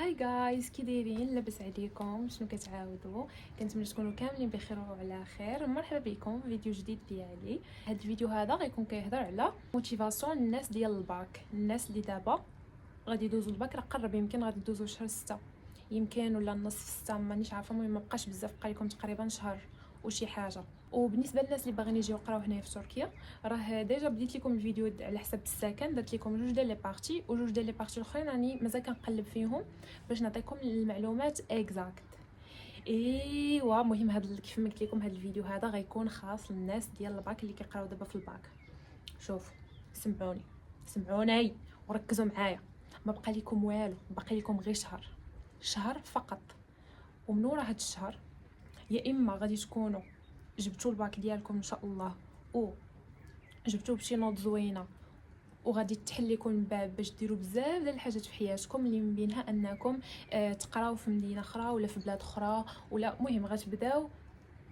هاي جايز، كي دايرين؟ لاباس عليكم؟ شنو كتعاودوا؟ كنتمنى تكونوا كاملين بخير وعلى خير. مرحبا بكم في فيديو جديد ديالي. هذا الفيديو هذا غيكون كيهضر على موتيفاسيون الناس ديال الباك، الناس اللي دابا غادي يدوزوا الباك. راه قرب، يمكن غادي يدوزوا شهر 6 يمكن، ولا نصف 6، مانيش عارفه. المهم مابقاش بزاف، بقى لكم تقريبا شهر وشي حاجه. وبالنسبه للناس اللي باغيين يجيو يقراو هنايا في تركيا، راه ديجا بديت لكم الفيديو على حساب السكن، درت لكم جوج ديال لي بارتي، وجوج ديال لي بارتي الاخرين راني مازال كنقلب فيهم باش نعطيكم المعلومات اكزاكت. ايوا المهم هذا كيف ما قلت لكم، هذا الفيديو هذا غيكون خاص للناس ديال الباك اللي كيقراو دابا في الباك. شوفوا، سمعوني وركزوا معايا. ما بقى لكم والو، باقي لكم غير شهر فقط. ومن ورا هذا الشهر يا اما غادي تكونوا جبتوا الباك ديالكم ان شاء الله، و جبتوه بشي نوط زوينه، وغادي تحل لكم الباب باش ديروا بزاف ديال الحاجات في حياتكم، اللي من بينها انكم تقراو في مدينه اخرى ولا في بلاد اخرى، ولا المهم غتبداو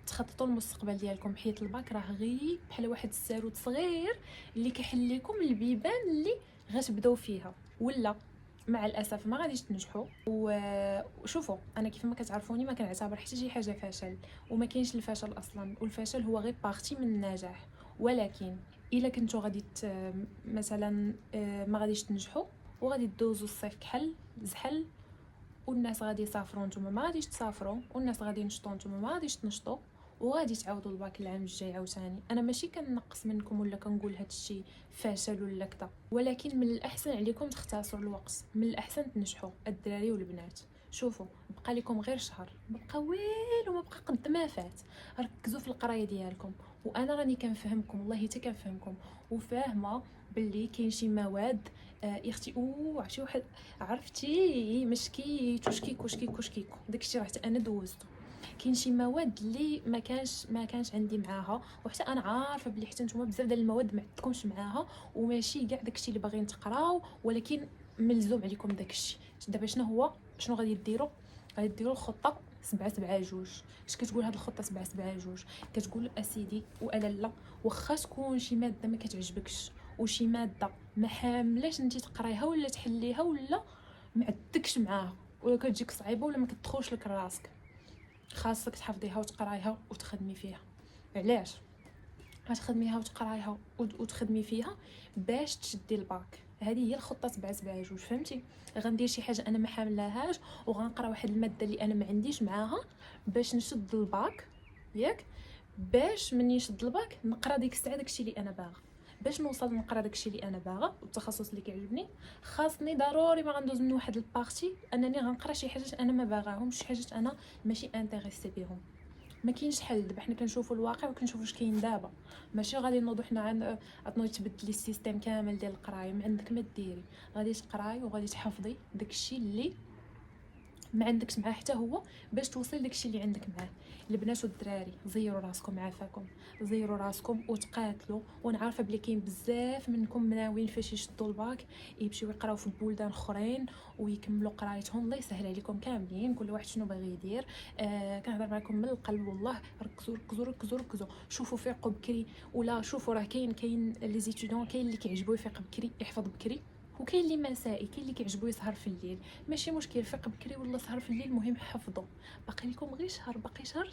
تخططوا المستقبل ديالكم. حيت الباك راه غير بحال واحد الساروت صغير اللي كيحل لكم البيبان اللي غتبداو فيها، ولا مع الاسف ما غاديش تنجحوا. وشوفوا، انا كيف ما كتعرفوني ما كنعتبر حتى شي حاجه فشل، وما كاينش الفشل اصلا، والفشل هو غير بارتي من النجاح. ولكن الا كنتو غادي مثلا ما غاديش تنجحوا، وغادي تدوزوا الصيف كحل زحل، والناس غادي يسافروا نتوما ما غاديش تسافروا، والناس غادي ينشطوا نتوما ما غاديش تنشطوا، وغادي تعاودوا الباك العام الجاي عاوتاني. انا ماشي كنقص منكم ولا كنقول هذا الشيء فاشل ولا كذا، ولكن من الاحسن عليكم تختصروا الوقت، من الاحسن تنجحوا الدراري والبنات. شوفوا، بقى لكم غير شهر، ما بقى والو، ما بقى قد ما فات. ركزوا في القرايه ديالكم، وانا راني كنفهمكم، والله حتى كنفهمكم وفاهمه باللي كاين شي مواد. يا اختي عرفتي واحد، عرفتي مشكيت وشكيكو داكشي راه حتى انا دوزته. كاين شي مواد اللي ما كانش عندي معاها، وحتى انا عارفه بلي حتى نتوما بزاف ديال المواد ما عندكمش معاها، وماشي كاع داكشي اللي باغيين تقراو، ولكن ملزوم عليكم داكشي. دابا شنو غادي ديروا؟ غادي ديروا الخطه 7-7-2. اش كتقول هاد الخطه 7-7-2؟ كتقول اسيدي والالا، واخا تكون شي ماده ما كتعجبكش، وشي ماده ما حاملاش انت تقرايها ولا تحليها، ولا ما عندكش معاها، ولا كتجيك صعيبه ولا ما كتدخلش لك راسك، خاصك تحفظيها وتقرايها وتخدمي فيها. علاش غتخدميها وتقرايها وتخدمي فيها؟ باش تشدي الباك. هذه هي الخطه 7-7-2. فهمتي؟ غندير شي حاجه انا ما حاملاهاش، وغنقرا واحد الماده اللي انا ما عنديش معاها باش نشد الباك، ياك؟ باش مني نشد الباك نقرا ديك الساعه داكشي اللي انا باغا. باش نوصل نقرا داكشي اللي انا باغا والتخصص اللي كيعجبني، خاصني ضروري ما غندوز من واحد البارتي انني غنقرا شي حاجات انا ما باغاهمش، شي حاجات انا ماشي انتريسي بهم. ما كاينش حل. دابا حنا كنشوفوا الواقع وكنشوفوا اش كاين دابا، ماشي غادي نوضوا حنا غتنوضي تبدلي السيستيم كامل ديال القرايه. ما عندك ما ديري، غادي تقراي وغادي تحفظي داكشي اللي ما عندكش معاه حتى هو، باش توصل داكشي اللي عندك معاه. البنات والدراري، زيروا راسكم، عافاكم، زيروا راسكم وتقاتلوا. وانا عارفه بلي كاين بزاف منكم مناويين فاش يشدوا الباك يمشيو يقراو في بلدان اخرين ويكملوا قرايتهم. الله يسهل عليكم كاملين، كل واحد شنو باغي يدير. كنهضر معكم من القلب والله. ركزوا ركزوا ركزوا ركزوا. شوفوا فيقوا بكري، ولا شوفوا راه كاين لي زيتيدون، كاين اللي كيعجبو يفيق بكري يحفظ بكري، وكاين اللي مسائي، كاين اللي كيعجبو يسهر في الليل. ماشي مشكل، فيق بكري ولا سهر في الليل، المهم حفظوا. باقي لكم غير شهر، باقي شهر.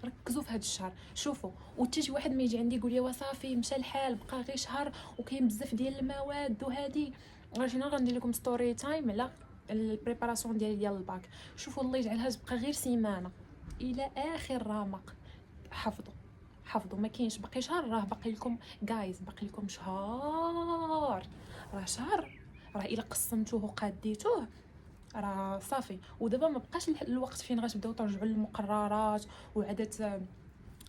ركزوا في هذا الشهر. شوفوا، وحتى شي واحد ما يجي عندي يقول لي وصافي مشى الحال بقى غير شهر وكاين بزاف ديال المواد وهذه. غنجي غندير لكم ستوري تايم على البريباراسيون ديال الباك. شوفوا، الله يجعلها تبقى غير سيمانه الى اخر رمق. حفظوا ما كاينش باقي شهر، راه باقي لكم جايز، باقي لكم شهر. راه شهر، راه الا قسمتوه وقاديتوه راه صافي. ودابا ما بقاش الوقت فين غتبداو ترجعوا للمقررات وعادات.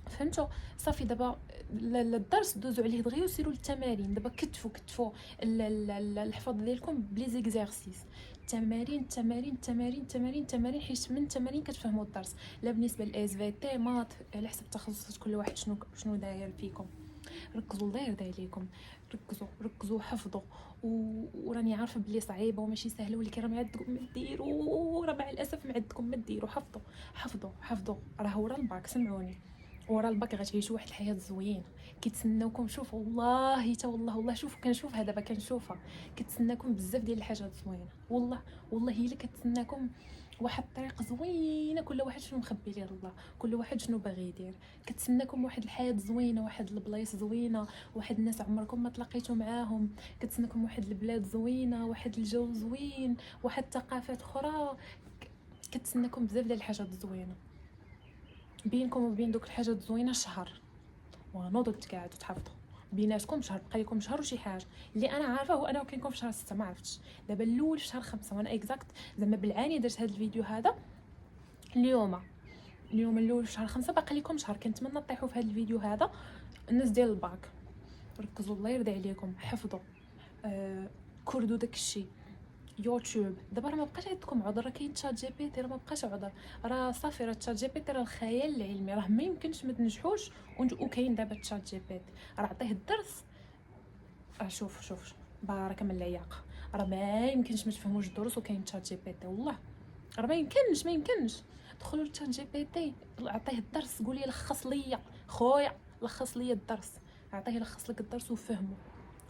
فهمتوا؟ صافي دابا الدرس دوزوا عليه دغيا وسيروا للتمارين. دابا كتفوا الحفظ ديالكم بلي زيكزارسيس، تمارين تمارين تمارين تمارين تمارين، حيت من التمارين كتفهموا الدرس. لا بالنسبه لاس في تي مات، على حسب تخصصات كل واحد شنو داير فيكم. ركزوا، الله يرضي عليكم، ركزوا حفظوا. وراني عارفه بلي صعيبه وماشي سهله، ولكن راه ما عندكم ما ديروا، راه مع الاسف ما عندكم ما ديروا. حفظوا. راه ورا الباك، سمعوني، ورا الباك غتعيشوا واحد الحياه زوينه كيتسناوكم. شوف والله تا والله شوف كنشوفها دابا كنشوفها كتسناكم بزاف ديال الحاجات زوينه. والله هي اللي كتسناكم واحد الطريق زوينه، كل واحد شنو مخبي ليه الله، كل واحد شنو باغي يدير. كتسناكم واحد الحياه زوينه، واحد البلايص زوينه، واحد الناس عمركم ما تلاقيتوا معاهم. كتسناكم واحد البلاد زوينه، واحد الجو زوين، واحد الثقافات اخرى. كتسناكم بزاف ديال الحاجات زوينه. بينكم وبين دوك الحاجات الزوينه شهر، ونوضوا تقعدوا تحفظوا بيناتكم شهر، بقى لكم شهر وشي حاجه. اللي انا عارفه هو انا كنكون في شهر 6 ما عرفتش دابا الاول في شهر 5، وانا اكزاكت زعما بالعاني درت هذا الفيديو هذا اليوم الاول في شهر 5. باقي لكم شهر. كنتمنى طيحوا في هذا الفيديو هذا الناس ديال الباك، ركزوا الله يرضي عليكم، حفظوا كردوا داك الشيء. يوتيوب دابا راه ما بقاش عندكم عذر، راه كاين تشات جي بي تي، راه ما بقاش عذر، راه صافي، راه تشات جي بي تي راه الخيال العلمي، راه ما يمكنش ما تنجحوش. وكاين دابا تشات جي بي تي، راه عطيه الدرس. شوف بارك من العياق، راه ما يمكنش ما تفهموش الدروس وكاين تشات جي بي تي. والله راه ما يمكنش. دخلوا لتشات جي بي تي، عطيه الدرس، قولي لخص ليا خويا، لخص ليا الدرس، عطيه يلخص لك الدرس وفهمه.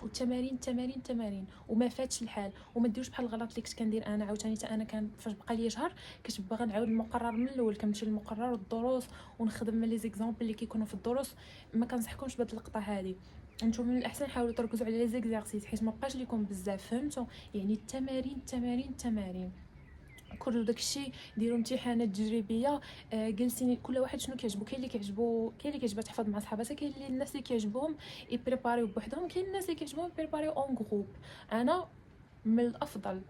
والتمارين تمارين تمارين، وما فاتش الحال. وما ديروش بحال الغلط اللي كنت كندير انا عاوتاني. حتى انا كان فاش بقى لي شهر كنت باغا نعاود المقرر من الاول، كنمشي للمقرر والدروس ونخدم من لي زيكزامبل اللي كيكونوا في الدروس. ما كنصحكمش بهاد اللقطه هذه. نتوما من الاحسن حاولوا تركزوا على لي زيكزارسيس حيت ما بقاش لكم بزاف، فهمتوا؟ يعني التمارين تمارين تمارين. كل داكشي ديروا امتحانات تجريبيه. جلسين كل واحد شنو كيعجبو. كاين اللي كيعجبها تحفظ مع صحاباتها، كاين اللي الناس اللي كيعجبهم يبريباريو بوحدهم، كاين الناس اللي كيعجبهم يبريباريو اون جروب. انا من الافضل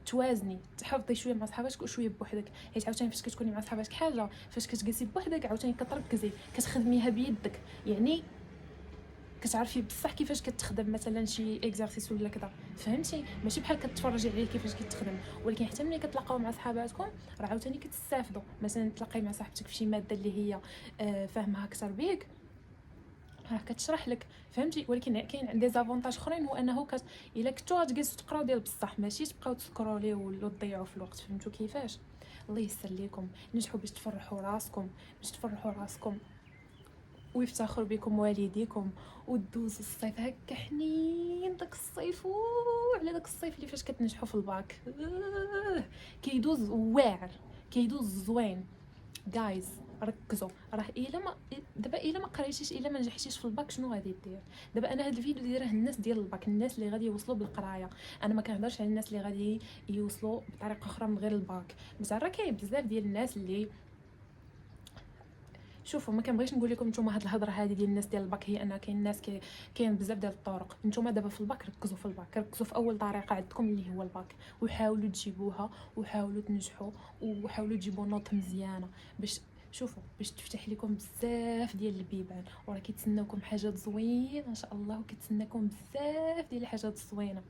توازني، تحفظي شويه مع صحاباتك وشويه بوحدك، حيت عاوتاني فاش كتكوني مع صحاباتك حاجه، فاش كتجلسي بوحدك عاوتاني كتركزي كتخدميها بيدك. يعني كتعرفي بصح كيفاش كتخدم مثلا شي اكزرسيس ولا كذا، فهمتي؟ ماشي بحال كتفرجي عليه كيفاش كيتخدم. ولكن حتى ملي كتلاقاو مع صحاباتكم راه عاوتاني كتستافدوا. مثلا تلاقي مع صاحبتك في شي ماده اللي هي فاهمها اكثر بيك، راه كتشرح لك، فهمتي؟ ولكن كاين دي زافونتاج اخرين، هو انه الا كنتو غتجلسوا تقراو ديال بصح، ماشي تبقاو تسكروليو ولا تضيعوا في الوقت. فهمتوا كيفاش؟ الله يسر ليكم، نجحوا باش تفرحوا راسكم ويفتخروا بكم والديكم، ودوزوا الصيف هكا حنين. داك الصيف على داك الصيف اللي فاش كتنجحوا في الباك كيدوز واعر، كيدوز زوين. جايز ركزوا، راه الا ما قريتيش، الا ما نجحتيش في الباك شنو غادي دير؟ دابا انا هذا الفيديو دايره الناس ديال الباك، الناس اللي غادي يوصلوا بالقرايه. انا ما كنهضرش على الناس اللي غادي يوصلوا بطريقه اخرى من غير الباك. بصح راه كاين بزاف ديال الناس اللي شوفوا، ما كنبغيش نقول لكم نتوما هاد الهضره هذه ديال الناس ديال الباك هي ان كاين ناس كاين بزاف ديال الطرق. نتوما دابا في الباك ركزوا في الباك، ركزوا في اول طريقه عندكم اللي هو الباك، وحاولوا تجيبوها وحاولوا تنجحوا وحاولوا تجيبوا نوت مزيانه باش شوفوا باش تفتح لكم بزاف ديال البيبان. وراه كيتسناوكم حاجات زوينه ان شاء الله، وكيتسناكم بزاف ديال الحاجات الزوينه.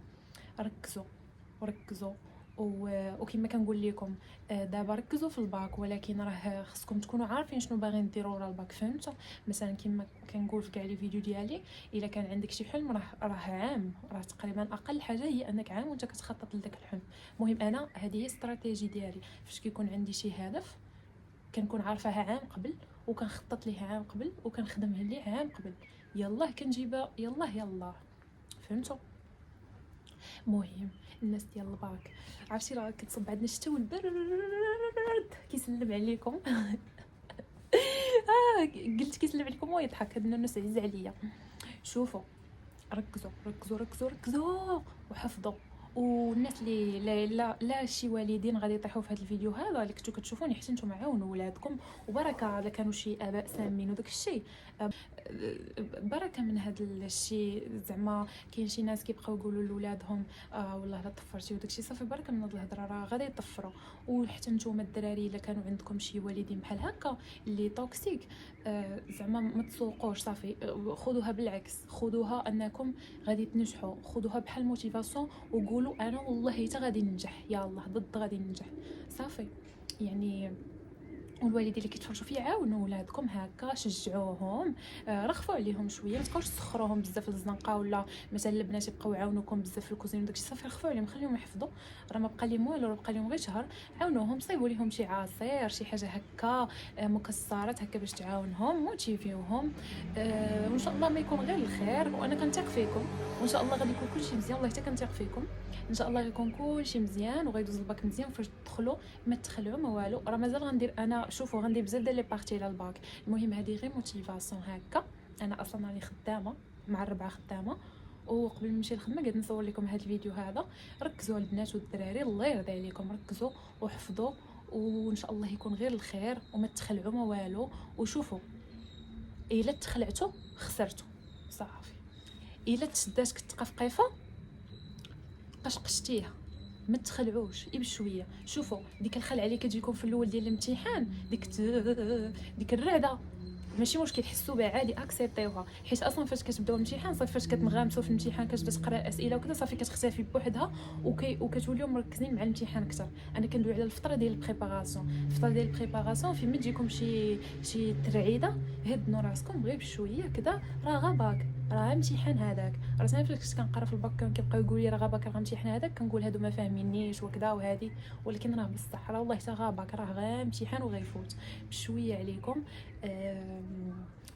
ركزوا وكما كنقول لكم دابا ركزوا في الباك، ولكن راه خصكم تكونوا عارفين شنو باغيين ديروا ورا الباك، فهمتوا؟ مثلا كما كنقول في كاع لي فيديو ديالي، الا كان عندك شي حلم راه عام، راه تقريبا اقل حاجه هي انك عام وانت كتخطط لذاك الحلم. المهم انا هذه هي استراتيجي ديالي، فاش كيكون عندي شي هدف كنكون عارفاها عام قبل، وكنخطط ليه عام قبل، وكنخدمها ليه عام قبل. يلاه كنجيبها يلاه، فهمتوا؟ مهم الناس ديال الباك، عرفتي راه كتصب عندنا الشتا والبرد كيسلم عليكم قلت كيسلم عليكم ويضحك، هاد الناس عزيز عليا. شوفوا ركزوا وحفظوا. والناس اللي لا شي والدين غادي يطيحوا في هذا الفيديو هذا اللي كنتو كتشوفوني، حتى نتوما عاونوا ولادكم، وبركه الا كانوا شي اباء سامين وداك الشيء، بركه من هذا الشيء. زعما كاين شي ناس كيبقاو يقولوا لولادهم والله لا طفرتي وداك الشيء، صافي بركه من هاد الهضره راه غادي يطفروا. وحتى نتوما الدراري الا كانوا عندكم شي والدين بحال هكا اللي توكسيك، زعما ما تسوقوش، صافي خذوها بالعكس، خذوها انكم غادي تنجحوا، خذوها بحال موتيفاسيون وقولوا انا والله حتى غادي ننجح، يا الله ضد غادي ننجح، صافي. يعني والوالدين اللي كيتفرجوا فيا عاونوا ولادكم هكا، شجعوهم، رخفوا عليهم شويه، ما تبقاوش تسخروهم بزاف الزنقه، ولا مثلا البنات يبقاو يعاونوكم بزاف في الكوزين وداكشي، صافي رخفوا عليهم، خليهم يحفظوا، راه ما بقى لهم والو، راه بقى لهم غير شهر. عاونوهم، صيبوا لهم شي عصير، شي حاجه هكا، مكسرات هكا باش تعاونهم، موتيفيوهم. وان شاء الله ما يكون غير الخير، وانا كنثق فيكم، وان شاء الله غادي يكون كلشي مزيان، والله حتى كنثق فيكم. ان شاء الله غيكون كلشي مزيان، وغيدوز الباك مزيان. فاش تدخلوا ما تخلعوا ما والو، راه مازال غندير انا، شوفوا غندير بزاف ديال لي بارتي على الباك. المهم هذه غير موتيفاسيون هكا. انا اصلا راني خدامه مع الربعه خدامه، وقبل ما نمشي للخدمه قاعد نصور لكم هذا الفيديو هذا. ركزوا البنات والدراري، الله يرضي عليكم، ركزوا وحفظوا، وان شاء الله يكون غير الخير، وما تخلعوا ما والو. وشوفوا، الا تخلعتوا خسرتوا صافي، الا تشداتك التقفقيفه قشقشتيها. ما تخلعوش غير بشويه. شوفوا ديك الخلعه اللي كتجيكم في الاول ديال الامتحان، ديك الرعده، ماشي مشكل، حسوا بها عادي، اكسبتيوها، حيت اصلا فاش كتبداو الامتحان صافي، فاش كتنغامسوا في الامتحان كتبدا تقرا الاسئله وكذا، صافي كتختفي بوحدها، وكتوليو مركزين مع الامتحان اكثر. انا كندوي على الفتره ديال البريباراسيون. الفتره ديال البريباراسيون فين ما تجيكم شي ترعيده، هدنوا راسكم غير بشويه كذا، راه غاباك، راه امتحان هذاك. راه انا فاش كنت كنقرا في الباك كيبقاو يقولوا لي راه غاباك، راه امتحان هذاك، كنقول هادو ما فاهمينيش وكذا وهادي، ولكن راه بصح، راه والله حتى غاباك، راه غير امتحان وغيفوت بشويه عليكم.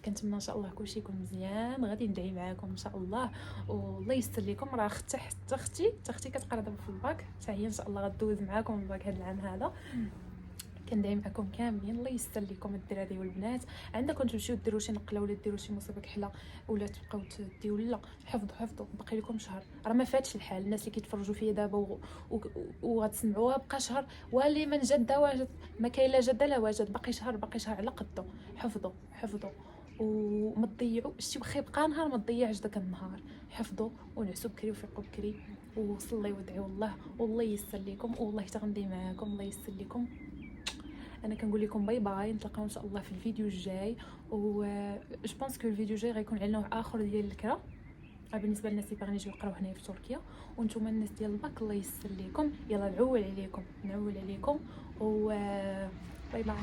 كنتمنى ان شاء الله كلشي يكون مزيان، غادي ندعي معاكم ان شاء الله، والله يستر لكم. راه حتى اختي كتقرا دابا في الباك، حتى هي ان شاء الله غدوز معاكم الباك هذا العام هذا. كندعي معكم كاملين، الله يستر لكم الدراري والبنات. عندكم تمشيو ديروا شي نقله، ولا ديروا شي مصيبه كحله، ولا تبقاو تديو، لا حفظوا باقي لكم شهر، راه ما فاتش الحال. الناس اللي كيتفرجوا فيا دابا وغتسمعوها بقى شهر، واللي من جد واجد، ما كاين لا جد لا واجد، باقي شهر على قدو. حفظوا وما تضيعوا شتي، واخا يبقى نهار ما تضيعش داك النهار. حفظوا ونعسوا بكري وفيقوا بكري، وصلي ودعيوا الله، والله ييسر لكم، والله حتى غندي معاكم، الله ييسر لكم. انا كنقول لكم باي باي، نتلاقاو ان شاء الله في الفيديو الجاي. و جو بونس كو الفيديو الجاي غيكون على نوع اخر ديال الكرا، بالنسبه للناس اللي باغيين يجيو يقراو هنايا في تركيا. وانتم الناس ديال الباك، الله يسر لكم، يلا نعول عليكم و باي باي.